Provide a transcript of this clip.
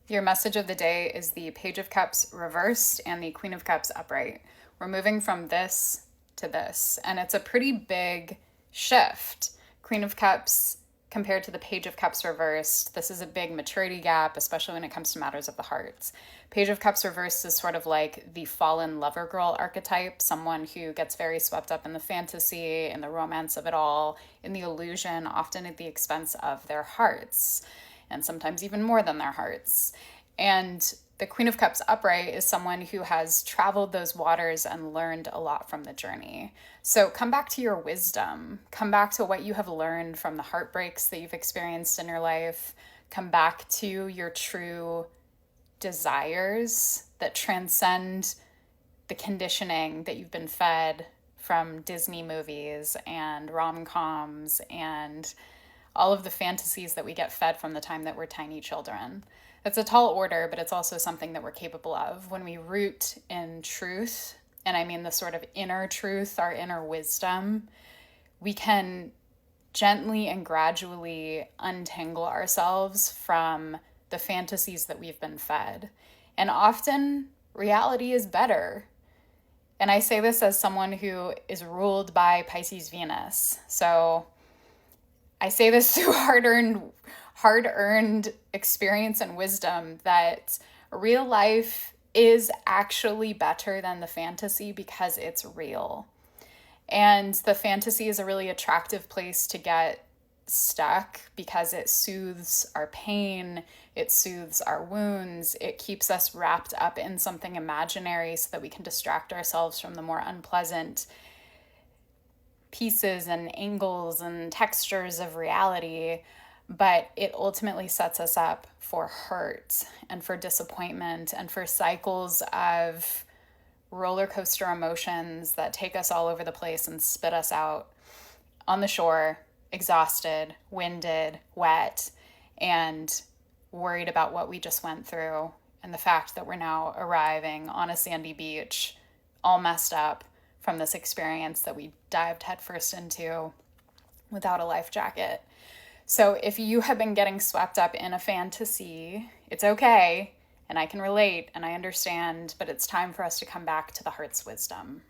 Your message of the day is the Page of Cups reversed and the Queen of Cups upright. We're moving from this to this, and it's a pretty big shift. Queen of Cups compared to the Page of Cups reversed. This is a big maturity gap, especially when it comes to matters of the hearts. Page of Cups reversed is sort of like the fallen lover girl archetype, someone who gets very swept up in the fantasy, in the romance of it all, in the illusion, often at the expense of their hearts, and sometimes even more than their hearts. And the Queen of Cups upright is someone who has traveled those waters and learned a lot from the journey. So come back to your wisdom. Come back to what you have learned from the heartbreaks that you've experienced in your life. Come back to your true desires that transcend the conditioning that you've been fed from Disney movies and rom-coms and all of the fantasies that we get fed from the time that we're tiny children. It's a tall order, but it's also something that we're capable of. When we root in truth, and I mean the sort of inner truth, our inner wisdom, we can gently and gradually untangle ourselves from the fantasies that we've been fed. And often, reality is better. And I say this as someone who is ruled by Pisces Venus. So I say this through hard-earned experience and wisdom that real life is actually better than the fantasy because it's real. And the fantasy is a really attractive place to get stuck because it soothes our pain, it soothes our wounds, it keeps us wrapped up in something imaginary so that we can distract ourselves from the more unpleasant pieces and angles and textures of reality, but it ultimately sets us up for hurt and for disappointment and for cycles of roller coaster emotions that take us all over the place and spit us out on the shore, exhausted, winded, wet, and worried about what we just went through and the fact that we're now arriving on a sandy beach, all messed up from this experience that we dived headfirst into without a life jacket. So if you have been getting swept up in a fantasy, it's okay, and I can relate and I understand, but it's time for us to come back to the heart's wisdom.